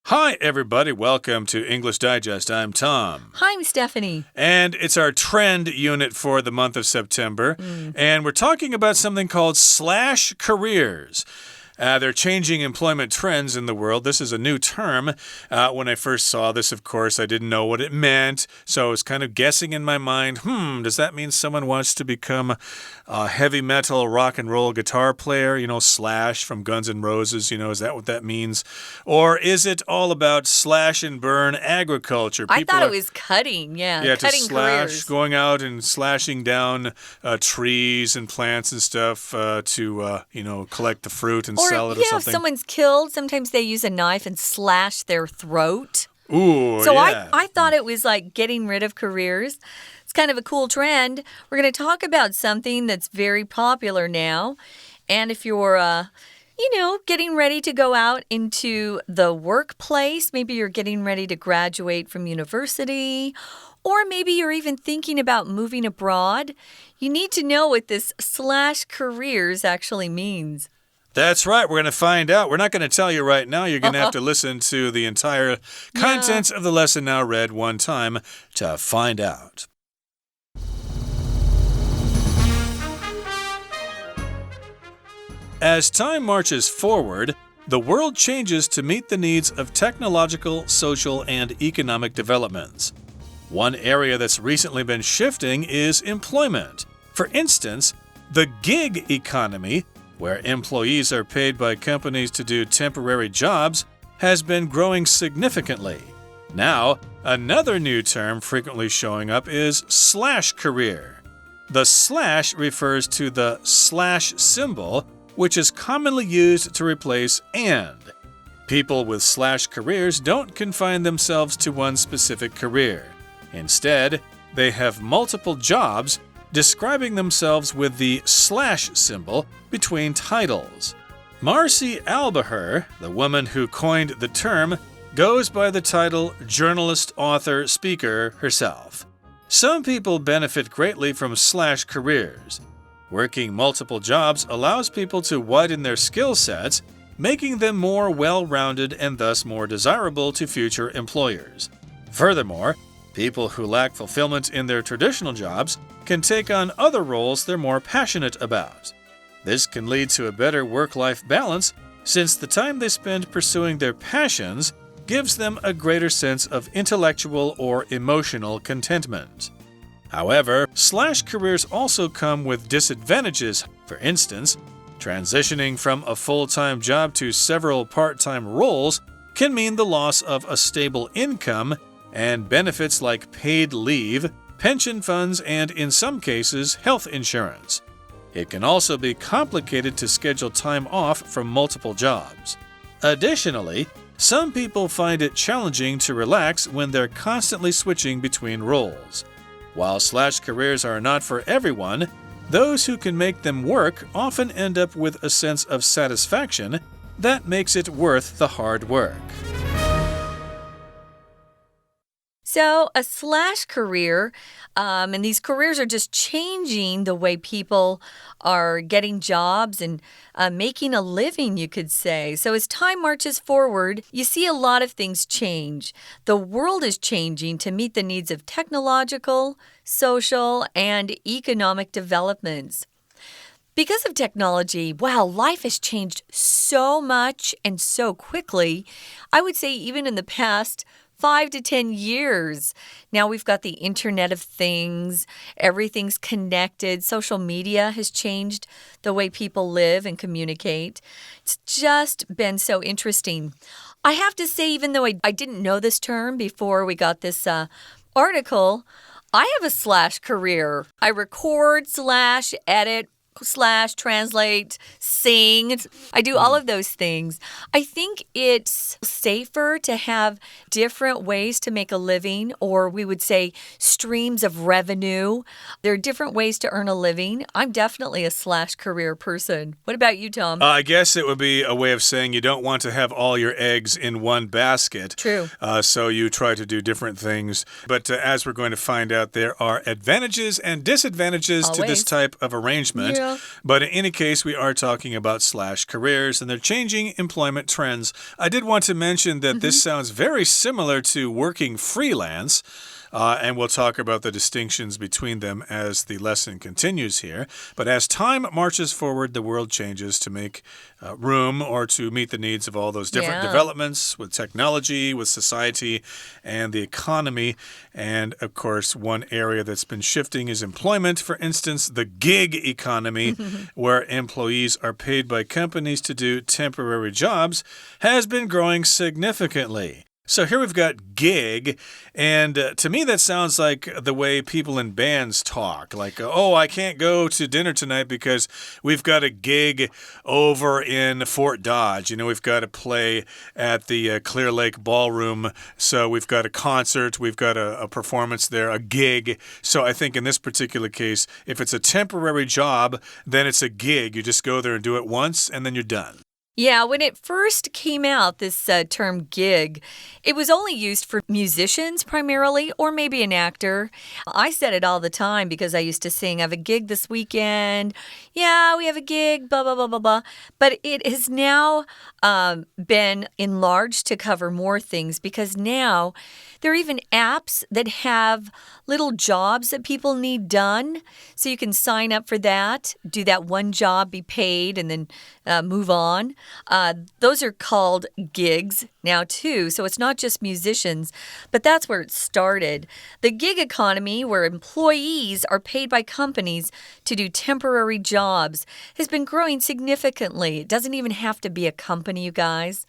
Hi, everybody. Welcome to English Digest. I'm Tom. Hi, I'm Stephanie. And it's our trend unit for the month of September. And we're talking about something called slash careers. They're changing employment trends in the world. This is a new term. When I first saw this, of course, I didn't know what it meant. So I was kind of guessing in my mind, does that mean someone wants to become a heavy metal rock and roll guitar player? You know, Slash from Guns N' Roses, is that what that means? Or is it all about slash and burn agriculture? I thought it was cutting, Yeah, cutting to slash, careers. Going out and slashing down trees and plants and stuff to collect the fruit and sell it or something. If someone's killed, sometimes they use a knife and slash their throat. Ooh, so yeah. I thought it was like getting rid of careers. It's kind of a cool trend. We're going to talk about something that's very popular now. And if you're getting ready to go out into the workplace, maybe you're getting ready to graduate from university, or maybe you're even thinking about moving abroad, you need to know what this slash careers actually means. That's right. We're going to find out. We're not going to tell you right now. You're going to have to listen to the entire contents of the lesson now read one time to find out. As time marches forward, the world changes to meet the needs of technological, social, and economic developments. One area that's recently been shifting is employment. For instance, the gig economy, where employees are paid by companies to do temporary jobs, has been growing significantly. Now, another new term frequently showing up is slash career. The slash refers to the slash symbol, which is commonly used to replace and. People with slash careers don't confine themselves to one specific career. Instead, they have multiple jobs, describing themselves with the slash symbol between titles. Marcy Albaher, the woman who coined the term, goes by the title journalist, author, speaker herself. Some people benefit greatly from slash careers. Working multiple jobs allows people to widen their skill sets, making them more well-rounded and thus more desirable to future employers. Furthermore, people who lack fulfillment in their traditional jobs can take on other roles they're more passionate about. This can lead to a better work-life balance, since the time they spend pursuing their passions gives them a greater sense of intellectual or emotional contentment. However, slash careers also come with disadvantages. For instance, transitioning from a full-time job to several part-time roles can mean the loss of a stable income and benefits like paid leave, pension funds, and in some cases, health insurance. It can also be complicated to schedule time off from multiple jobs. Additionally, some people find it challenging to relax when they're constantly switching between roles. While slash careers are not for everyone, those who can make them work often end up with a sense of satisfaction that makes it worth the hard work. So a slash career, and these careers are just changing the way people are getting jobs and making a living, you could say. So as time marches forward, you see a lot of things change. The world is changing to meet the needs of technological, social, and economic developments. Because of technology, wow, life has changed so much and so quickly. I would say even in the past 5 to 10 years. Now we've got the Internet of Things. Everything's connected. Social media has changed the way people live and communicate. It's just been so interesting. I have to say, even though I didn't know this term before we got this article, I have a slash career. I record, slash, edit, slash, translate, sing. I do all of those things. I think it's safer to have different ways to make a living, or we would say streams of revenue. There are different ways to earn a living. I'm definitely a slash career person. What about you, Tom? I guess it would be a way of saying you don't want to have all your eggs in one basket. True. So you try to do different things. But as we're going to find out, there are advantages and disadvantages to this type of arrangement. Yeah. But in any case, we are talking about slash careers and they're changing employment trends. I did want to mention that this sounds very similar to working freelance. And we'll talk about the distinctions between them as the lesson continues here. But as time marches forward, the world changes to make room or to meet the needs of all those different developments with technology, with society, and the economy. And of course, one area that's been shifting is employment. For instance, the gig economy, where employees are paid by companies to do temporary jobs, has been growing significantly. So here we've got gig, and to me that sounds like the way people in bands talk. Like, oh, I can't go to dinner tonight because we've got a gig over in Fort Dodge. You know, we've got to play at the Clear Lake Ballroom, so we've got a concert, we've got a performance there, a gig. So I think in this particular case, if it's a temporary job, then it's a gig. You just go there and do it once, and then you're done. Yeah, when it first came out, this term gig, it was only used for musicians primarily, or maybe an actor. I said it all the time because I used to sing, I have a gig this weekend. Yeah, we have a gig, blah, blah, blah, blah, blah. But it has now been enlarged to cover more things because now there are even apps that have little jobs that people need done. So you can sign up for that, do that one job, be paid, and then move on. Those are called gigs now, too. So it's not just musicians, but that's where it started. The gig economy, where employees are paid by companies to do temporary jobs, has been growing significantly. It doesn't even have to be a company, you guys.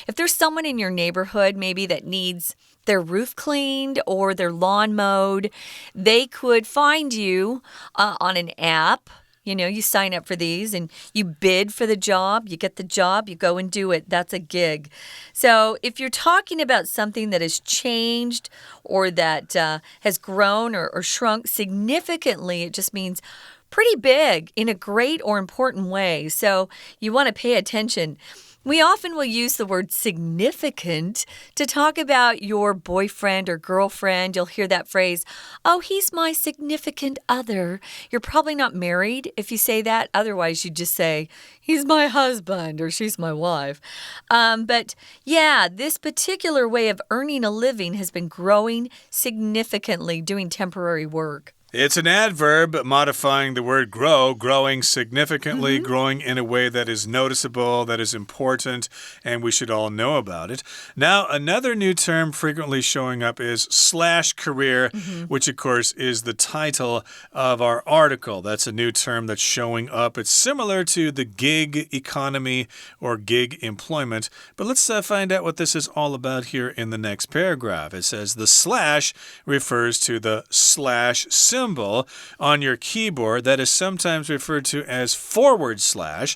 If there's someone in your neighborhood maybe that needs their roof cleaned or their lawn mowed, they could find you on an app. You know, you sign up for these and you bid for the job, you get the job, you go and do it. That's a gig. So if you're talking about something that has changed or that has grown or shrunk significantly, it just means pretty big in a great or important way. So you want to pay attention. We often will use the word significant to talk about your boyfriend or girlfriend. You'll hear that phrase, oh, he's my significant other. You're probably not married if you say that. Otherwise, you just say, he's my husband or she's my wife. But yeah, this particular way of earning a living has been growing significantly, doing temporary work. It's an adverb modifying the word grow, growing significantly, growing in a way that is noticeable, that is important, and we should all know about it. Now, another new term frequently showing up is slash career, which of course is the title of our article. That's a new term that's showing up. It's similar to the gig economy or gig employment, but let's find out what this is all about here in the next paragraph. It says the slash refers to the slash symbol on your keyboard that is sometimes referred to as forward slash.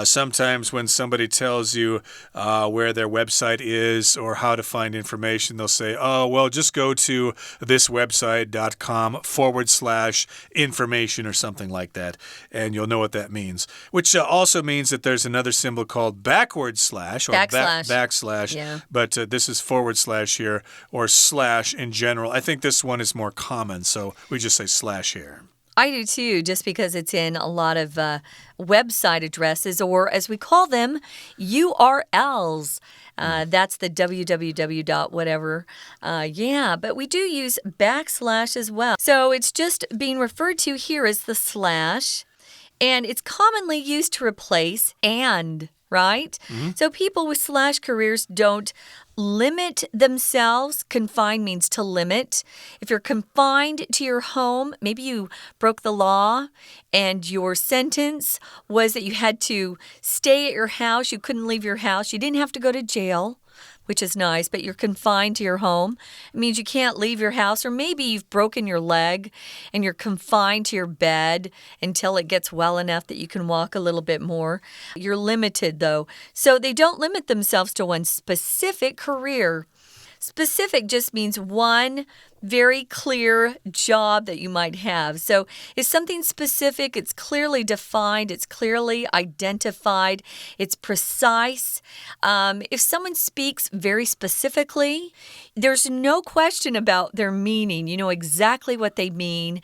Sometimes when somebody tells you where their website is or how to find information, they'll say, oh, well, just go to this website.com/information or something like that, and you'll know what that means. Which also means that there's another symbol called backward slash or backslash. Yeah. But this is forward slash here or slash in general. I think this one is more common, so we just say slash here. I do too, just because it's in a lot of website addresses, or as we call them, URLs. That's the www. whatever. Yeah, but we do use backslash as well. So it's just being referred to here as the slash, and it's commonly used to replace and. Right? So people with slash careers don't limit themselves. Confine means to limit. If you're confined to your home, maybe you broke the law and your sentence was that you had to stay at your house. You couldn't leave your house. You didn't have to go to jail, which is nice, but you're confined to your home. It means you can't leave your house, or maybe you've broken your leg and you're confined to your bed until it gets well enough that you can walk a little bit more. You're limited, though. So they don't limit themselves to one specific career. Specific just means one very clear job that you might have. So is something specific, it's clearly defined, it's clearly identified, it's precise. If someone speaks very specifically, there's no question about their meaning. You know exactly what they mean.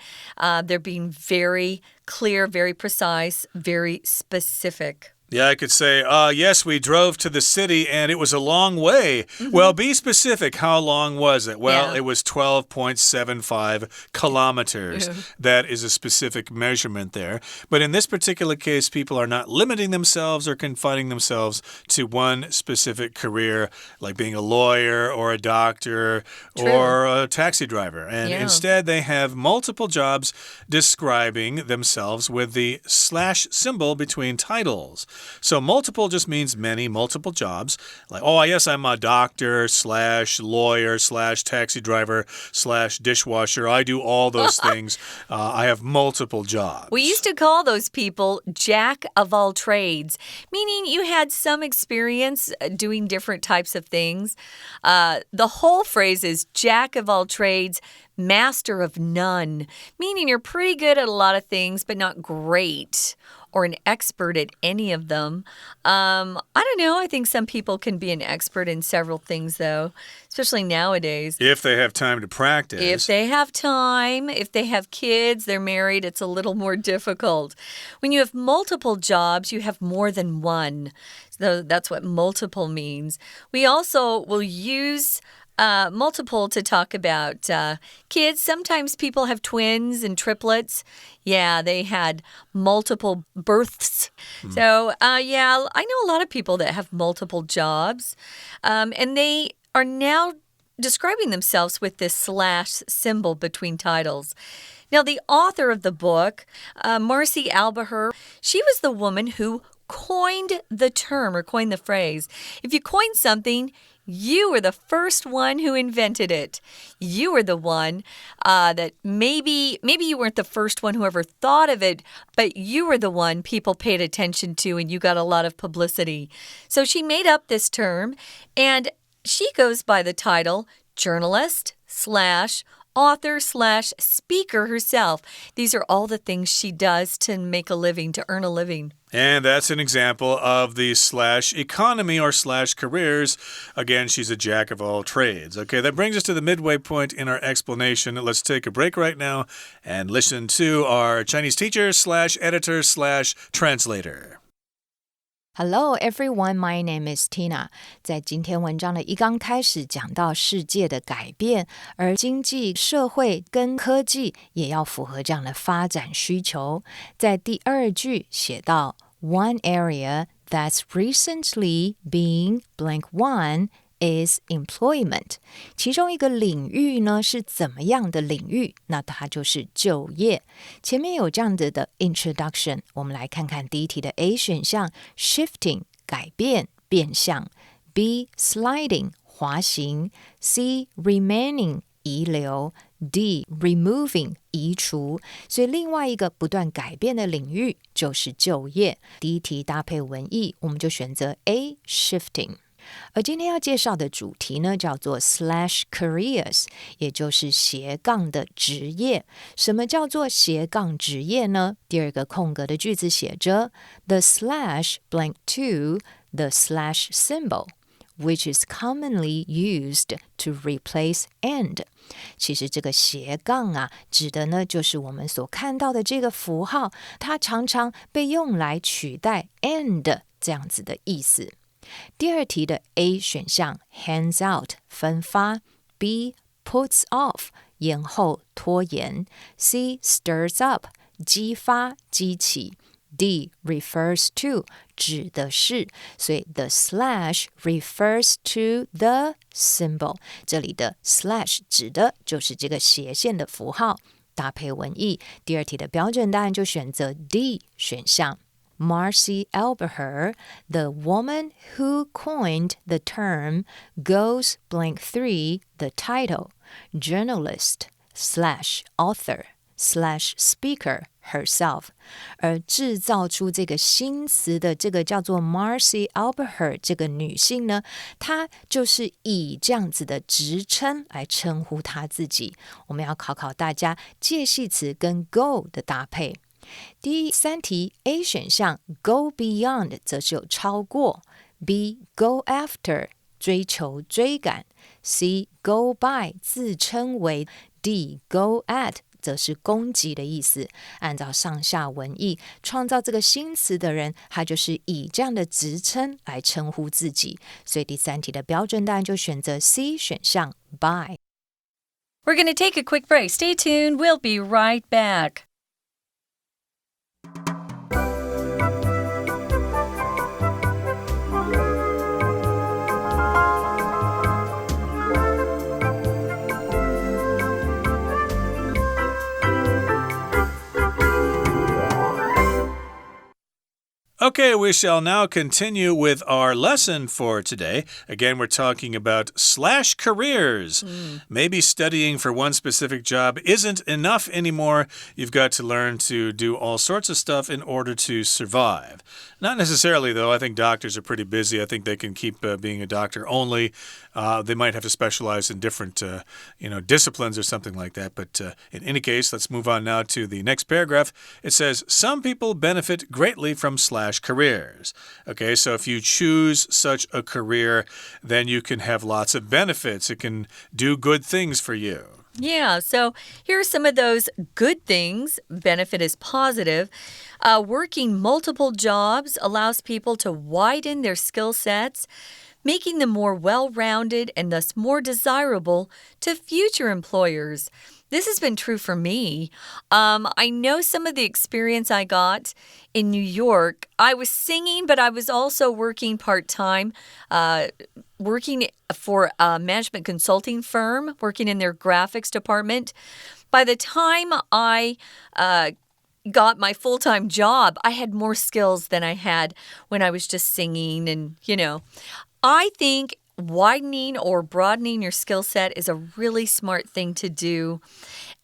They're being very clear, very precise, very specific. Yeah, I could say, yes, we drove to the city and it was a long way. Well, be specific. How long was it? Well, it was 12.75 kilometers. That is a specific measurement there. But in this particular case, people are not limiting themselves or confining themselves to one specific career, like being a lawyer or a doctor or a taxi driver. And instead, they have multiple jobs describing themselves with the slash symbol between titles. So multiple just means many, multiple jobs. Like, oh, yes, I'm a doctor / lawyer / taxi driver / dishwasher. I do all those things. I have multiple jobs. We used to call those people jack of all trades, meaning you had some experience doing different types of things. The whole phrase is jack of all trades, master of none, meaning you're pretty good at a lot of things, but not great or an expert at any of them. I don't know. I think some people can be an expert in several things, though, especially nowadays. If they have time to practice. If they have time, if they have kids, they're married, it's a little more difficult. When you have multiple jobs, you have more than one. So that's what multiple means. We also will use multiple to talk about kids. Sometimes people have twins and triplets. Yeah, they had multiple births. So, yeah, I know a lot of people that have multiple jobs. And they are now describing themselves with this slash symbol between titles. Now, the author of the book, Marcy Albaher, she was the woman who coined the term or coined the phrase. If you coin something, you were the first one who invented it. You were the one that maybe you weren't the first one who ever thought of it, but you were the one people paid attention to and you got a lot of publicity. So she made up this term, and she goes by the title journalist / author / speaker herself. These are all the things she does to make a living, to earn a living. And that's an example of the slash economy or slash careers. Again, she's a jack of all trades. Okay, that brings us to the midway point in our explanation. Let's take a break right now and listen to our Chinese teacher / editor / translator. Hello everyone, my name is Tina. 在今天文章的一刚开始讲到世界的改变，而经济、社会跟科技也要符合这样的发展需求。在第二句写到 One area that's recently being blank one is employment. 其中一个领域呢是怎么样的领域？那它就是就业。前面有这样子的 introduction， 我们来看看第一题的 A 选项 shifting 改变变相 B sliding 滑行 C remaining 遗留 D removing 移除，所以另外一个不断改变的领域就是就业。第一题搭配文意，我们就选择 A shifting。而今天要介绍的主题呢，叫做 slash careers， 也就是斜杠的职业。什么叫做斜杠职业呢？第二个空格的句子写着 The slash blank to the slash symbol which is commonly used to replace and。 其实这个斜杠啊，指的呢就是我们所看到的这个符号，它常常被用来取代 and 这样子的意思。第二题的 A 选项 hands out 分发 B puts off 延后拖延 C stirs up 激发激起 D refers to 指的是，所以 the slash refers to the symbol， 这里的 slash 指的就是这个斜线的符号。搭配文意，第二题的标准答案就选择 D 选项。Marcy Albaher, the woman who coined the term, goes blank 3, the title, journalist / author / speaker herself， 而制造出这个新词的这个叫做 Marcy Alberher 这个女性呢，她就是以这样子的职称来称呼她自己。我们要考考大家介系词跟 go 的搭配。第3题 A 选项 go beyond 则是有超过， B go after 追求追赶， C go by 自称为， D go at 则是攻击的意思。按照上下文意，创造这个新词的人，他就是以这样的职称来称呼自己。所以第3题的标准答案就选择 C 选项 by。 We're going to take a quick break. Stay tuned. We'll be right back. Okay, we shall now continue with our lesson for today. Again, we're talking about slash careers. Maybe studying for one specific job isn't enough anymore. You've got to learn to do all sorts of stuff in order to survive. Not necessarily, though. I think doctors are pretty busy. I think they can keep being a doctor only. They might have to specialize in different disciplines or something like that. But in any case, let's move on now to the next paragraph. It says, some people benefit greatly from slash careers. Okay, so if you choose such a career, then you can have lots of benefits. It can do good things for you. Yeah, so here are some of those good things. Benefit is positive. Working multiple jobs allows people to widen their skill sets, making them more well-rounded and thus more desirable to future employers. This has been true for me. I know some of the experience I got in New York. I was singing, but I was also working part-time, working for a management consulting firm, working in their graphics department. By the time I got my full-time job, I had more skills than I had when I was just singing and, I think widening or broadening your skill set is a really smart thing to do.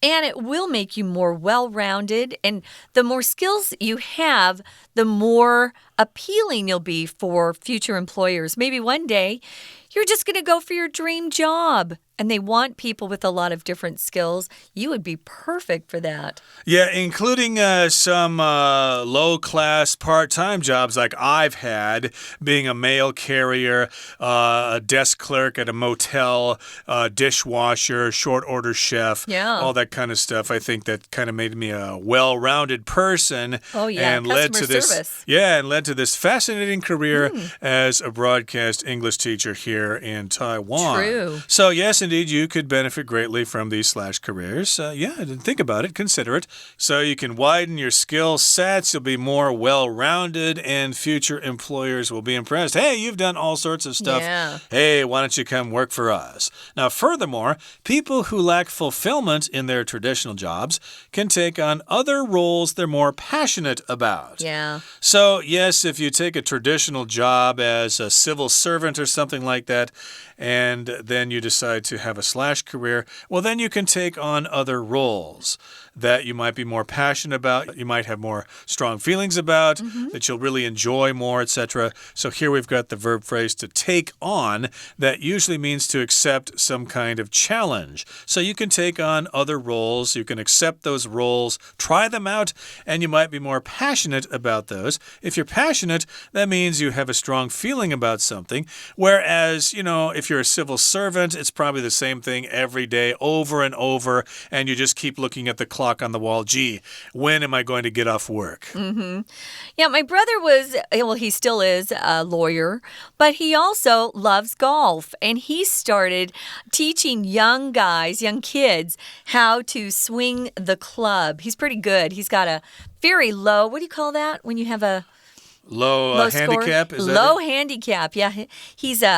And it will make you more well-rounded. And the more skills you have, the more appealing you'll be for future employers. Maybe one day, you're just going to go for your dream job. And they want people with a lot of different skills. You would be perfect for that. Yeah, including some low-class part-time jobs like I've had, being a mail carrier, a desk clerk at a motel, dishwasher, short-order chef, all that kind of stuff. I think that kind of made me a well-rounded person. Oh, yeah, and customer service. And led to this fascinating career as a broadcast English teacher here in Taiwan. True. So, yes, indeed, you could benefit greatly from these slash careers. Think about it. Consider it. So you can widen your skill sets. You'll be more well-rounded, and future employers will be impressed. Hey, you've done all sorts of stuff. Yeah. Hey, why don't you come work for us? Now, furthermore, people who lack fulfillment in their traditional jobs can take on other roles they're more passionate about. Yeah. So, yes, if you take a traditional job as a civil servant or something like that, and then you decide to have a slash career, well, then you can take on other roles that you might be more passionate about, you might have more strong feelings about, that you'll really enjoy more, etc. So here we've got the verb phrase to take on. That usually means to accept some kind of challenge. So you can take on other roles, you can accept those roles, try them out, and you might be more passionate about those. If you're passionate, that means you have a strong feeling about something, whereas, if you're a civil servant, it's probably the same thing every day over and over, and you just keep looking at the clock on the wall. Gee, when am I going to get off work? Yeah, my brother he still is a lawyer, but he also loves golf. And he started teaching young kids, how to swing the club. He's pretty good. He's got a very low, what do you call that when you have a Low handicap? Is that low it? handicap, yeah.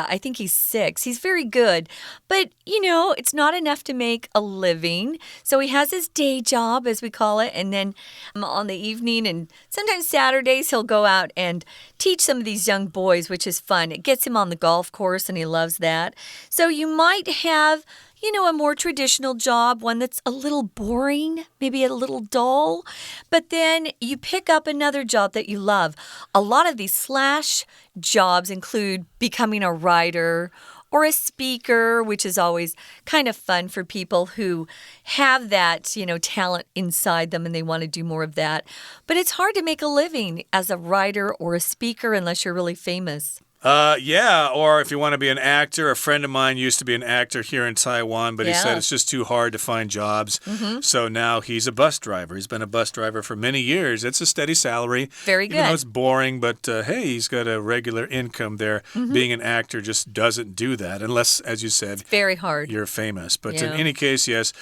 I think he's 6. He's very good. But, it's not enough to make a living. So he has his day job, as we call it. And then on the evening and sometimes Saturdays, he'll go out and teach some of these young boys, which is fun. It gets him on the golf course, and he loves that. So you might have a more traditional job, one that's a little boring, maybe a little dull. But then you pick up another job that you love. A lot of these slash jobs include becoming a writer or a speaker, which is always kind of fun for people who have that, talent inside them and they want to do more of that. But it's hard to make a living as a writer or a speaker unless you're really famous. Yeah, or if you want to be an actor, a friend of mine used to be an actor here in Taiwan, but he said it's just too hard to find jobs. So now he's a bus driver. He's been a bus driver for many years. It's a steady salary. Very good. Even though it's boring, but hey, he's got a regular income there. Being an actor just doesn't do that unless, as you said, it's very hard. You're famous. But in any case, yes,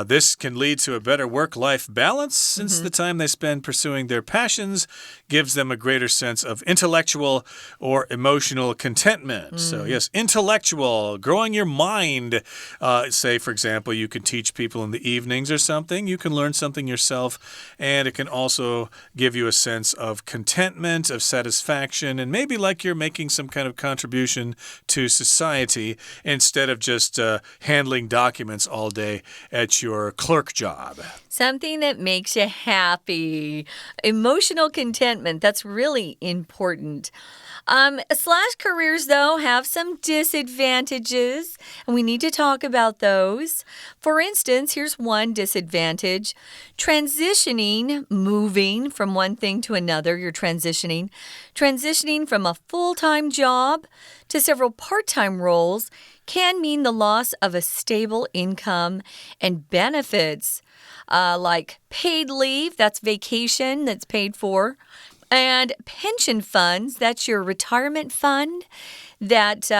this can lead to a better work-life balance since the time they spend pursuing their passions gives them a greater sense of intellectual or emotional contentment. So, yes, intellectual, growing your mind. Say, for example, you can teach people in the evenings or something. You can learn something yourself. And it can also give you a sense of contentment, of satisfaction, and maybe like you're making some kind of contribution to society instead of just handling documents all day at your clerk job. Something that makes you happy. Emotional contentment, that's really important. Slash careers, though, have some disadvantages, and we need to talk about those. For instance, here's one disadvantage. Transitioning, moving from one thing to another, you're transitioning. Transitioning from a full-time job to several part-time roles can mean the loss of a stable income and benefits. Like paid leave, that's vacation that's paid for. And pension funds, that's your retirement fund that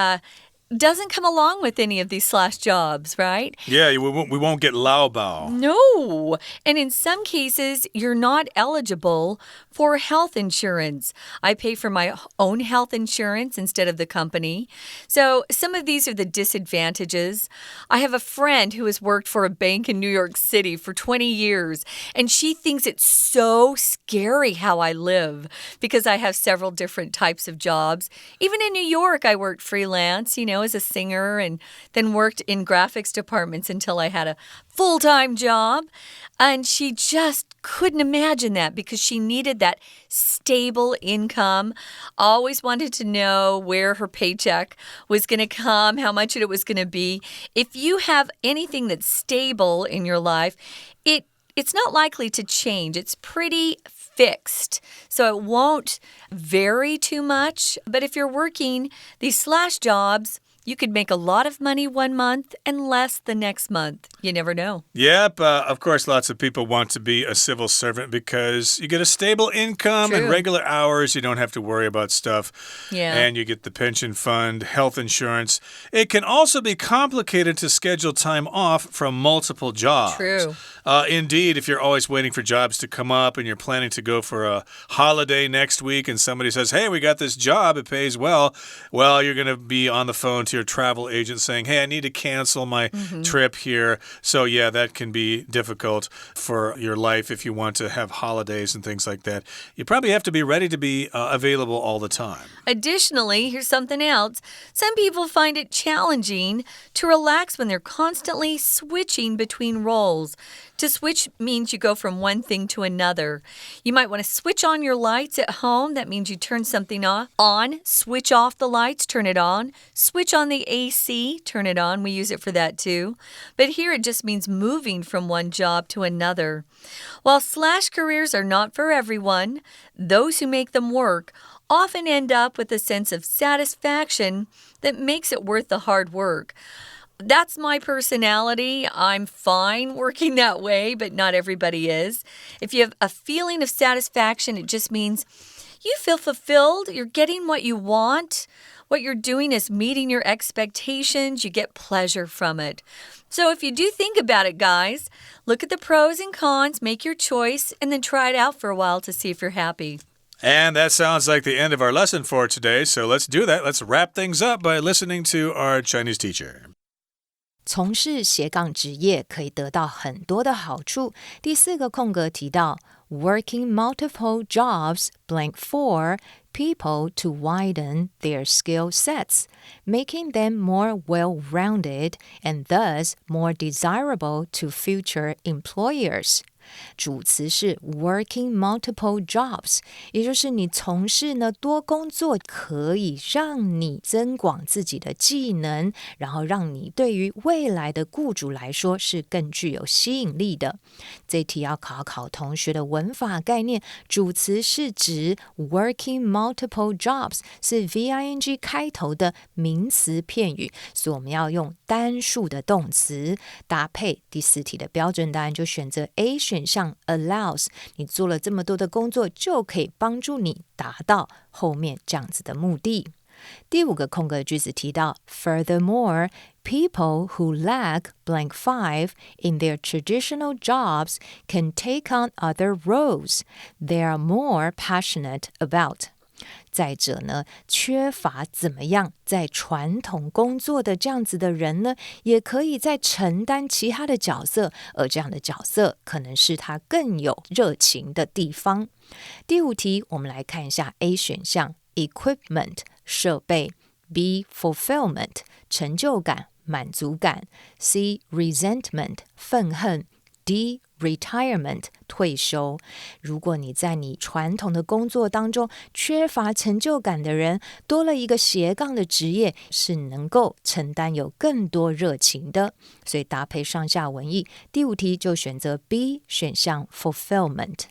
doesn't come along with any of these slash jobs, right? Yeah, we won't get lao bao. No. And in some cases, you're not eligible for health insurance. I pay for my own health insurance instead of the company. So some of these are the disadvantages. I have a friend who has worked for a bank in New York City for 20 years, and she thinks it's so scary how I live because I have several different types of jobs. Even in New York, I worked freelance, as a singer, and then worked in graphics departments until I had a full-time job. And she just couldn't imagine that because she needed that stable income. Always wanted to know where her paycheck was going to come, how much it was going to be. If you have anything that's stable in your life, it's not likely to change. It's pretty fixed, so it won't vary too much. But if you're working these slash jobs, you could make a lot of money one month and less the next month. You never know. Yep. Of course, lots of people want to be a civil servant because you get a stable income and regular hours. You don't have to worry about stuff. Yeah. And you get the pension fund, health insurance. It can also be complicated to schedule time off from multiple jobs. True. Indeed, if you're always waiting for jobs to come up and you're planning to go for a holiday next week and somebody says, hey, we got this job, it pays well, you're going to be on the phone to your travel agent saying, hey, I need to cancel my trip here. So, yeah, that can be difficult for your life if you want to have holidays and things like that. You probably have to be ready to be available all the time. Additionally, here's something else. Some people find it challenging to relax when they're constantly switching between roles. To switch means you go from one thing to another. You might want to switch on your lights at home. That means you turn something on. Switch off the lights, turn it on. Switch on the AC, turn it on. We use it for that too. But here it just means moving from one job to another. While slash careers are not for everyone, those who make them work often end up with a sense of satisfaction that makes it worth the hard work. That's my personality. I'm fine working that way, but not everybody is. If you have a feeling of satisfaction, it just means you feel fulfilled. You're getting what you want. What you're doing is meeting your expectations. You get pleasure from it. So if you do think about it, guys, look at the pros and cons, make your choice, and then try it out for a while to see if you're happy. And that sounds like the end of our lesson for today. So let's do that. Let's wrap things up by listening to our Chinese teacher. 从事斜杠职业可以得到很多的好处。第4个空格提到 working multiple jobs blank for people to widen their skill sets, making them more well-rounded and thus more desirable to future employers. 主词是 working multiple jobs， 也就是你从事呢多工作，可以让你增广自己的技能，然后让你对于未来的雇主来说是更具有吸引力的。这题要考同学的文法概念，主词是指 working multiple jobs， 是 VING 开头的名词片语，所以我们要用单数的动词搭配。第四题的标准答案就选择 A 选项 allows， 你做了这么多的工作，就可以帮助你达到后面这样子的目的。第五个空格句子提到 Furthermore, people who lack blank 5 in their traditional jobs can take on other roles they are more passionate about。再者呢，缺乏怎么样在传统工作的这样子的人呢，也可以在承担其他的角色，而这样的角色可能是他更有热情的地方。第五题，我们来看一下 A 选项 equipment 设备， B fulfillment 成就感满足感， C resentment 愤恨， D retirement 退休。如果你在你传统的工作当中缺乏成就感的人，多了一个斜杠的职业，是能够承担有更多热情的。所以搭配上下文意，第五题就选择 B 选项 fulfillment。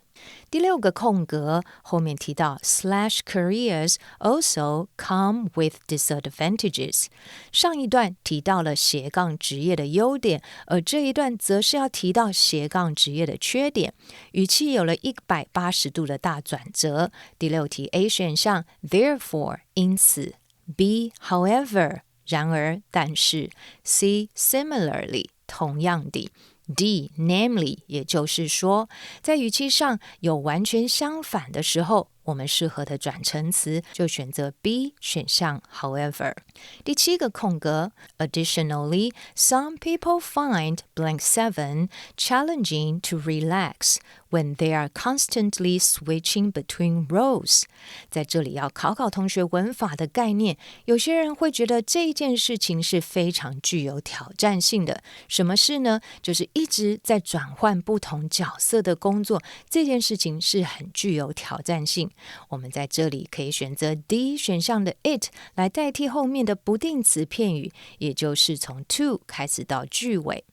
第六个空格后面提到 slash careers also come with disadvantages。 上一段提到了斜杠职业的优点，而这一段则是要提到斜杠职业的缺点，语气有了180度的大转折。第六题 A 选项 therefore 因此， B however 然而但是， C similarly 同样的， D namely 也就是说，在语气上有完全相反的时候，我们适合的转成词就选择 B 选项 however。 第七个空格 Additionally, some people find blank 7 challenging to relax when they are constantly switching between roles。 在这里要考同学文法的概念，有些人会觉得这件事情是非常具有挑战性的。什么事呢？就是一直在转换不同角色的工作，这件事情是很具有挑战性。我们在这里可以选择 D 选项的 it 来代替后面的不定词片语，也就是从 to 开始到句尾。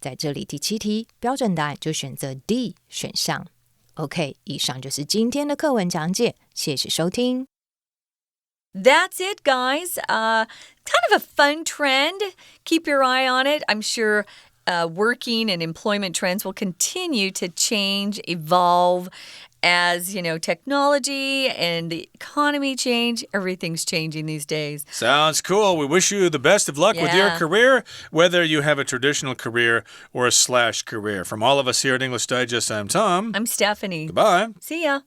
在这里第七题标准答案就选择 D 选项。 OK， 以上就是今天的课文讲解，谢谢收听。That's it, guys. Kind of a fun trend. Keep your eye on it. I'm sure working and employment trends will continue to change, evolve as, technology and the economy change. Everything's changing these days. Sounds cool. We wish you the best of luck with your career, whether you have a traditional career or a slash career. From all of us here at English Digest, I'm Tom. I'm Stephanie. Goodbye. See ya.